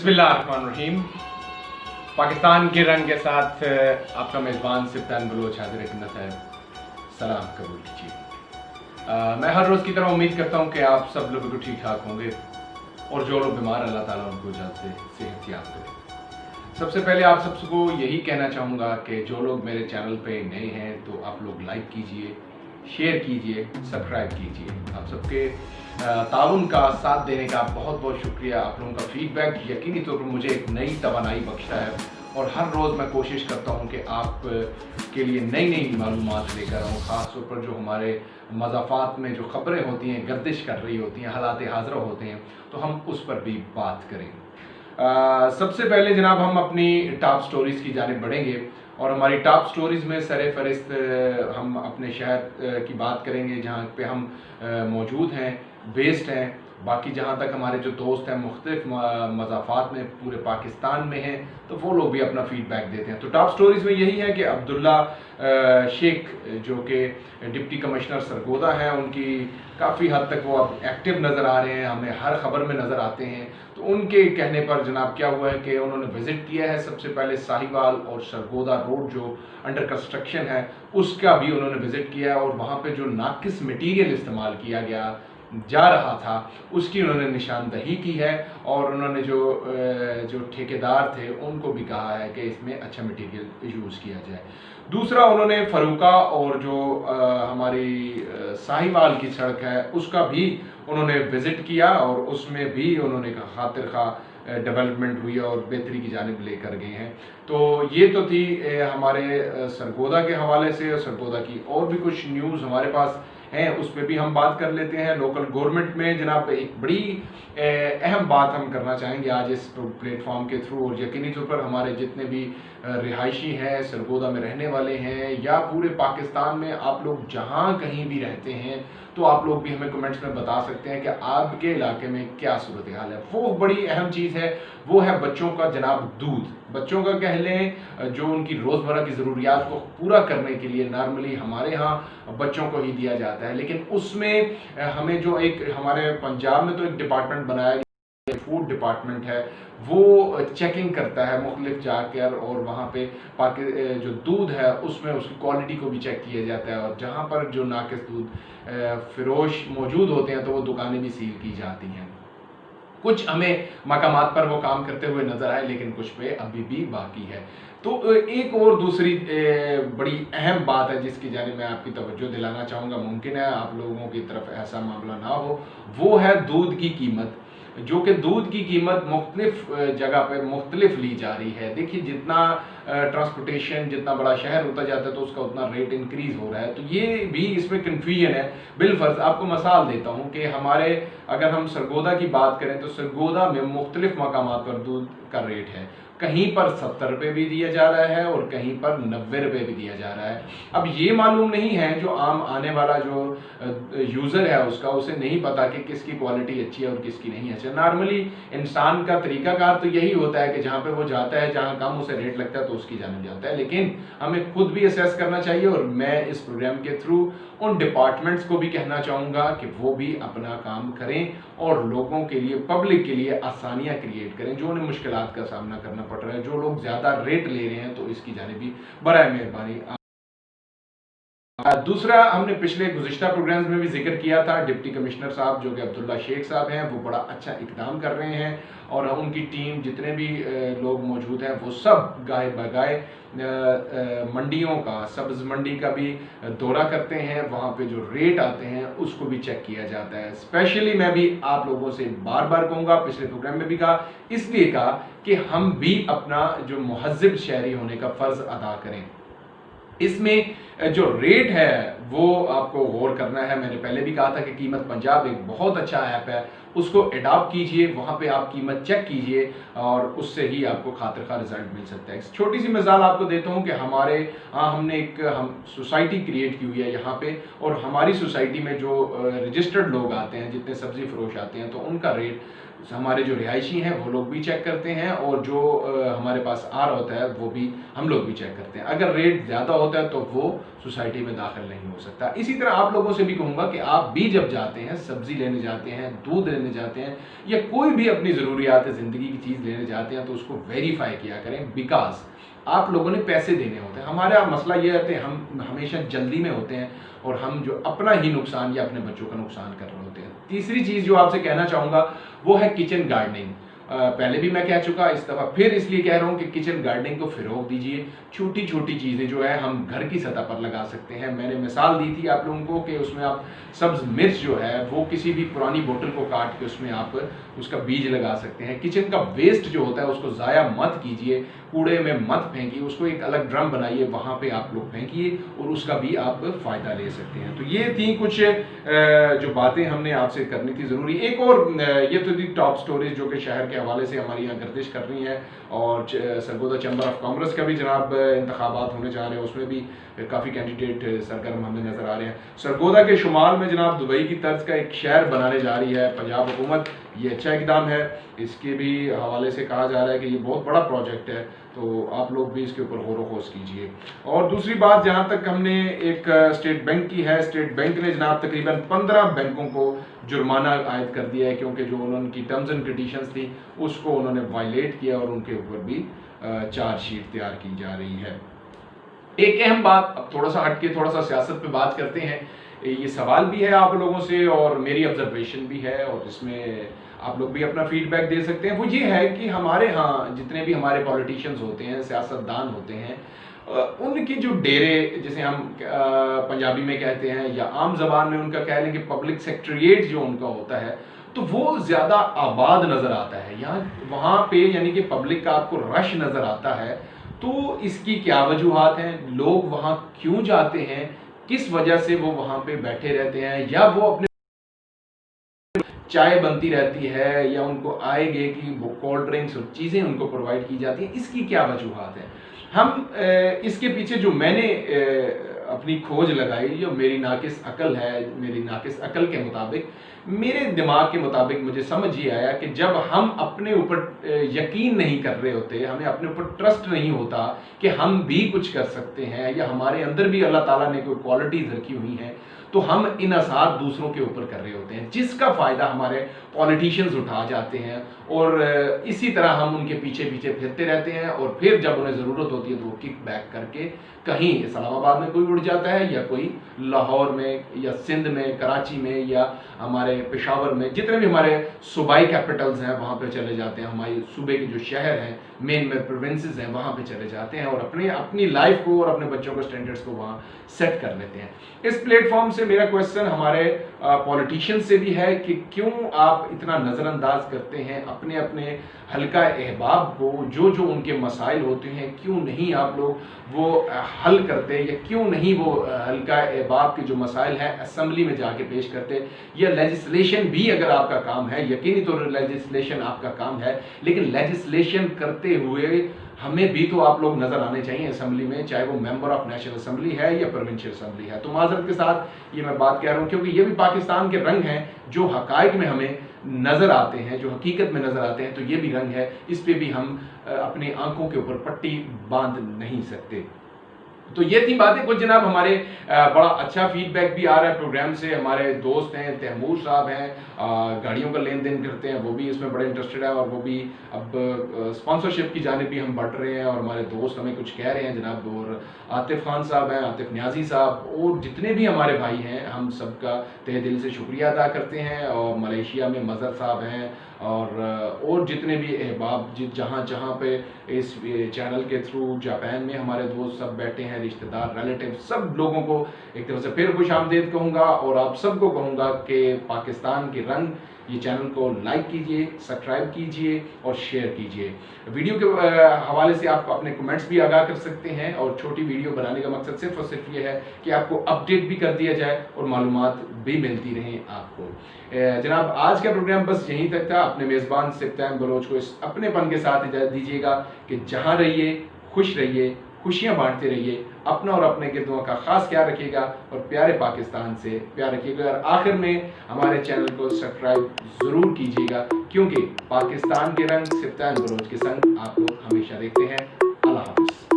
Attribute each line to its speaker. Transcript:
Speaker 1: बिस्मिल्लाहिर्रहमानिर्रहीम। पाकिस्तान के रंग के साथ आपका मेज़बान सिफ्तान बलोच हाजिर खिदमत है। सलाम कबूल कीजिए। मैं हर रोज़ की तरह उम्मीद करता हूँ कि आप सब लोग ठीक ठाक होंगे और जो लोग बीमार अल्लाह ताला उनको जल्द से सेहत याब करे। सबसे पहले आप सबको यही कहना चाहूँगा कि जो लोग मेरे चैनल पे नए हैं तो आप लोग लाइक कीजिए, शेयर कीजिए, सब्सक्राइब कीजिए। आप सबके ताउन का साथ देने का बहुत बहुत शुक्रिया। आप लोगों का फीडबैक यकीनी तौर पर मुझे एक नई तवानाई बख्शता है और हर रोज़ मैं कोशिश करता हूँ कि आप के लिए नई नई मालूमात लेकर आऊँ। ख़ास तौर पर जो हमारे मज़ाफ़ात में जो ख़बरें होती हैं, गर्दिश कर रही होती हैं, हालात हाज़िर होते हैं, तो हम उस पर भी बात करें। सबसे पहले जनाब हम अपनी टॉप स्टोरीज़ की जानिब बढ़ेंगे और हमारी टॉप स्टोरीज़ में सर फहरिस्त हम अपने शहर की बात करेंगे जहाँ पे हम मौजूद हैं, बेस्ड हैं। बाकी जहाँ तक हमारे जो दोस्त हैं मुख्तलिफ मज़ाफ़ात में पूरे पाकिस्तान में हैं तो वो लोग भी अपना फ़ीडबैक देते हैं। तो टॉप स्टोरीज़ में यही है कि अब्दुल्ला शेख जो कि डिप्टी कमिश्नर सरगोदा हैं, उनकी काफ़ी हद तक वो अब एक्टिव नज़र आ रहे हैं, हमें हर खबर में नज़र आते हैं। तो उनके कहने पर जनाब क्या हुआ है कि उन्होंने विज़िट किया है सबसे पहले साहिवाल और सरगोदा रोड जो अंडर कंस्ट्रक्शन है उसका भी उन्होंने विज़िट किया और वहाँ पे जो नाकिस मटीरियल इस्तेमाल किया गया जा रहा था उसकी उन्होंने निशानदही की है और उन्होंने जो ठेकेदार थे उनको भी कहा है कि इसमें अच्छा मटेरियल यूज़ किया जाए। दूसरा उन्होंने फरूका और जो हमारी साहिवाल की सड़क है उसका भी उन्होंने विज़िट किया और उसमें भी उन्होंने खातिर खा डेवलपमेंट हुई और बेहतरी की जानिब लेकर गए हैं। तो ये तो थी हमारे सरगोदा के हवाले से। सरगोदा की और भी कुछ न्यूज़ हमारे पास हैं उस पर भी हम बात कर लेते हैं। लोकल गवर्नमेंट में जनाब एक बड़ी अहम बात हम करना चाहेंगे आज इस प्लेटफॉर्म के थ्रू और यकीनी तौर पर हमारे जितने भी रिहायशी हैं, सरगोदा में रहने वाले हैं या पूरे पाकिस्तान में आप लोग जहां कहीं भी रहते हैं तो आप लोग भी हमें कमेंट्स में बता सकते हैं कि आपके इलाके में क्या सूरत हाल है। वो बड़ी अहम चीज़ है, वो है बच्चों का जनाब दूध। बच्चों का कह लें जो उनकी रोज़मर्रा की ज़रूरियात को पूरा करने के लिए नॉर्मली हमारे यहाँ बच्चों को ही दिया जाता है, लेकिन उसमें हमें जो एक हमारे पंजाब में तो एक डिपार्टमेंट बनाया गया फूड डिपार्टमेंट है, वो चेकिंग करता है मुख्तलिफ जाकर और वहाँ पे जो दूध है उसमें उसकी क्वालिटी को भी चेक किया जाता है और जहाँ पर जो नाकिस दूध फिरोश मौजूद होते हैं तो वो दुकानें भी सील की जाती हैं। कुछ हमें मकामात पर वो काम करते हुए नजर आए लेकिन कुछ पे अभी भी बाकी है। तो एक और दूसरी बड़ी अहम बात है जिसकी जानिब मैं आपकी तवज्जो दिलाना चाहूँगा, मुमकिन है आप लोगों की तरफ ऐसा मामला ना हो, वो है दूध की कीमत। जो कि दूध की कीमत मुख्तलिफ जगह पर मुख्तलिफ ली जा रही है। देखिए जितना ट्रांसपोर्टेशन जितना बड़ा शहर होता जाता है तो उसका उतना रेट इंक्रीज़ हो रहा है। तो ये भी इसमें कन्फ्यूजन है। बिलफर्ज आपको मिसाल देता हूँ कि हमारे अगर हम सरगोदा की बात करें तो सरगोदा में मुख्तलिफ मकामात पर दूध का रेट है, कहीं पर 70 रुपये भी दिया जा रहा है और कहीं पर 90 रुपये भी दिया जा रहा है। अब ये मालूम नहीं है, जो आम आने वाला जो यूज़र है उसका उसे नहीं पता कि किसकी क्वालिटी अच्छी है और किसकी नहीं अच्छी है। नॉर्मली इंसान का तरीकाकार तो यही होता है कि जहाँ पे वो जाता है, जहाँ कम उसे रेट लगता है तो उसकी जानिब जाता है, लेकिन हमें खुद भी असेस करना चाहिए और मैं इस प्रोग्राम के थ्रू उन डिपार्टमेंट्स को भी कहना चाहूँगा कि वो भी अपना काम करें और लोगों के लिए, पब्लिक के लिए आसानियाँ क्रिएट करें जो उन्हें मुश्किलात का सामना करना पड़ रहा है। जो लोग ज़्यादा रेट ले रहे हैं तो इसकी जानिब भी बराए मेहरबानी। दूसरा हमने पिछले गुज़िश्ता प्रोग्राम्स में भी जिक्र किया था, डिप्टी कमिश्नर साहब जो कि अब्दुल्ला शेख साहब हैं वो बड़ा अच्छा इकदाम कर रहे हैं और उनकी टीम जितने भी लोग मौजूद हैं वो सब गाय बगाए मंडियों का, सब्ज़ मंडी का भी दौरा करते हैं, वहाँ पे जो रेट आते हैं उसको भी चेक किया जाता है। स्पेशली मैं भी आप लोगों से बार बार कहूँगा, पिछले प्रोग्राम में भी कहा, इसलिए कहा कि हम भी अपना जो मुहज़्ज़िब शहरी होने का फ़र्ज़ अदा करें। इसमें जो रेट है वो आपको गौर करना है। मैंने पहले भी कहा था कि कीमत पंजाब एक बहुत अच्छा ऐप है, उसको अडॉप्ट कीजिए, वहाँ पे आप कीमत चेक कीजिए और उससे ही आपको खातिर खा रिजल्ट मिल सकता है। एक छोटी सी मिसाल आपको देता हूँ कि हमारे हमने हम सोसाइटी क्रिएट की हुई है यहाँ पे और हमारी सोसाइटी में जो रजिस्टर्ड लोग आते हैं, जितने सब्ज़ी फरोश आते हैं, तो उनका रेट हमारे जो रिहायशी हैं वो लोग भी चेक करते हैं, और जो हमारे पास आ रहा होता है वो भी हम लोग भी चेक करते हैं। अगर रेट ज़्यादा होता है तो वो सोसाइटी में दाखिल नहीं हो सकता। इसी तरह आप लोगों से भी कहूँगा कि आप भी जब जाते हैं, सब्ज़ी लेने जाते हैं, दूध लेने जाते हैं, या कोई भी अपनी ज़रूरियात ज़िंदगी की चीज़ लेने जाते हैं, तो उसको वेरीफाई किया करें, बिकॉज आप लोगों ने पैसे देने होते हैं। हमारा मसला ये है कि हम हमेशा जल्दी में होते हैं और हम जो अपना ही नुकसान या अपने बच्चों का नुकसान कर रहे होते हैं। तीसरी चीज़ जो आपसे कहना चाहूँगा वो है किचन गार्डनिंग। पहले भी मैं कह चुका, इस दफ़ा फिर इसलिए कह रहा हूँ कि किचन गार्डनिंग को फ़रोग़ दीजिए। छोटी छोटी चीज़ें जो है हम घर की सतह पर लगा सकते हैं। मैंने मिसाल दी थी आप लोगों को कि उसमें आप सब्ज़ मिर्च जो है वो किसी भी पुरानी बोतल को काट के उसमें आप उसका बीज लगा सकते हैं। किचन का वेस्ट जो होता है उसको ज़ाया मत कीजिए, कूड़े में मत फेंकिए, उसको एक अलग ड्रम बनाइए, वहाँ पे आप लोग फेंकिए और उसका भी आप फ़ायदा ले सकते हैं। तो ये थी कुछ जो बातें हमने आपसे करनी थी ज़रूरी। एक और ये तो थी टॉप स्टोरीज जो कि शहर के हवाले से हमारी यहाँ गर्दिश कर रही हैं, और सरगोदा चैम्बर ऑफ कॉमर्स का भी जनाब इंतखाबात होने जा रहे हैं, उसमें भी काफ़ी कैंडिडेट सरगर्म हमें नज़र आ रहे हैं। सरगोदा के शुमाल में जनाब दुबई की तर्ज का एक शहर बनाने जा रही है पंजाब हुकूमत, ये अच्छा इकदाम है। इसके भी हवाले से कहा जा रहा है कि ये बहुत बड़ा प्रोजेक्ट है, तो आप लोग भी इसके ऊपर गौर व खोज कीजिए। और दूसरी बात, जहाँ तक हमने एक स्टेट बैंक की है, स्टेट बैंक ने जनाब तकरीबन 15 बैंकों को जुर्माना आयद कर दिया है, क्योंकि जो उनकी टर्म्स एंड कंडीशंस थी उसको उन्होंने वायलेट किया और उनके ऊपर भी चार्जशीट तैयार की जा रही है। एक अहम बात, अब थोड़ा सा हट के थोड़ा सा सियासत पे बात करते हैं। ये सवाल भी है आप लोगों से और मेरी ऑब्जर्वेशन भी है, और इसमें आप लोग भी अपना फीडबैक दे सकते हैं। वो ये है कि हमारे यहाँ जितने भी हमारे पॉलिटिशियंस होते हैं, सियासतदान होते हैं, उनकी जो डेरे, जिसे हम पंजाबी में कहते हैं या आम जबान में उनका कह लें कि पब्लिक सेक्रेटरीट जो उनका होता है, तो वो ज़्यादा आबाद नज़र आता है यहाँ वहाँ पे, यानी कि पब्लिक का आपको रश नज़र आता है। तो इसकी क्या वजूहात हैं, लोग वहाँ क्यों जाते हैं, किस वजह से वो वहाँ पे बैठे रहते हैं, या वो अपने चाय बनती रहती है या उनको आएगे कि वो कोल्ड ड्रिंक्स और चीज़ें उनको प्रोवाइड की जाती हैं, इसकी क्या वजूहात हैं। हम इसके पीछे जो मैंने अपनी खोज लगाई, जो मेरी नाकिस अकल है, मेरी नाकिस अकल के मुताबिक, मेरे दिमाग के मुताबिक मुझे समझ ये आया कि जब हम अपने ऊपर यकीन नहीं कर रहे होते, हमें अपने ऊपर ट्रस्ट नहीं होता कि हम भी कुछ कर सकते हैं, या हमारे अंदर भी अल्लाह ताला ने कोई क्वालिटीज़ रखी हुई हैं, तो हम इन्हसार दूसरों के ऊपर कर रहे होते हैं, जिसका फ़ायदा हमारे पॉलिटिशियंस उठा जाते हैं, और इसी तरह हम उनके पीछे पीछे फिरते रहते हैं, और फिर जब उन्हें ज़रूरत होती है तो वो किक बैक करके कहीं इस्लामाबाद में कोई उड़ जाता है, या कोई लाहौर में या सिंध में, कराची में, या हमारे पेशावर में, जितने भी हमारे सूबाई कैपिटल्स हैं वहाँ पे चले जाते हैं, हमारे सूबे के जो शहर हैं, मेन में प्रोविंसेस हैं, वहाँ पे चले जाते हैं और अपनी लाइफ को और अपने बच्चों के स्टैंडर्ड्स को वहाँ सेट कर लेते हैं। इस प्लेटफॉर्म से मेरा क्वेश्चन हमारे पॉलिटिशियन से भी है कि क्यों आप इतना नज़रअंदाज करते हैं अपने अपने हल्का अहबाब को, जो जो उनके मसाइल होते हैं, क्यों नहीं आप लोग वो हल करते, या क्यों नहीं वो हल्का अहबाब के जो मसाइल हैं असम्बली में जाके पेश करते, या लेजिस्लेशन भी अगर आपका काम है, यकीनी तौर पर लेजिस्लेशन आपका काम है, लेकिन लेजिस्लेशन करते हुए हमें भी तो आप लोग नज़र आने चाहिए असम्बली में, चाहे वो मेंबर ऑफ नेशनल असम्बली है या प्रोविंशियल असम्बली है। तो माजरत के साथ ये मैं बात कह रहा हूँ, क्योंकि ये भी पाकिस्तान के रंग हैं जो हकाइक में हमें नज़र आते हैं, जो हकीकत में नज़र आते हैं, तो ये भी रंग है, इस पे भी हम अपनी आंखों के ऊपर पट्टी बांध नहीं सकते। तो ये थी बातें कुछ। जनाब हमारे बड़ा अच्छा फीडबैक भी आ रहा है प्रोग्राम से। हमारे दोस्त हैं तैमूर साहब हैं, गाड़ियों का लेन देन करते हैं, वो भी इसमें बड़े इंटरेस्टेड है, और वो भी अब स्पॉन्सरशिप की जानिब भी हम बढ़ रहे हैं, और हमारे दोस्त हमें कुछ कह रहे हैं जनाब। और आतिफ खान साहब हैं, आतिफ न्याजी साहब, और जितने भी हमारे भाई हैं, हम सबका तहे दिल से शुक्रिया अदा करते हैं। और मलेशिया में मज़हर साहब हैं, और जितने भी अहबाब जहाँ जहाँ पे इस चैनल के थ्रू, जापान में हमारे दोस्त सब बैठे हैं, रिश्तेदार, रिलेटिव, सब लोगों को एक तरह से फिर खुश आमदीद कहूँगा, और आप सबको कहूँगा कि पाकिस्तान के रंग, ये चैनल को लाइक कीजिए, सब्सक्राइब कीजिए और शेयर कीजिए। वीडियो के हवाले से आप अपने कमेंट्स भी आगाह कर सकते हैं, और छोटी वीडियो बनाने का मकसद सिर्फ और सिर्फ ये है कि आपको अपडेट भी कर दिया जाए और मालूमात भी मिलती रहें आपको। जनाब आज का प्रोग्राम बस यहीं तक था। अपने मेज़बान सिप्तान बलोच को इस अपनेपन के साथ इजाज़त दीजिएगा कि जहाँ रहिए खुश रहिए, खुशियाँ बांटते रहिए, अपना और अपने गिरदों का खास ख्याल रखिएगा और प्यारे पाकिस्तान से प्यार रखिएगा। और आखिर में हमारे चैनल को सब्सक्राइब ज़रूर कीजिएगा, क्योंकि पाकिस्तान के रंग सिफ्तान बलोच के संग आप लोग हमेशा देखते हैं। अल्लाह हाफ़िज़।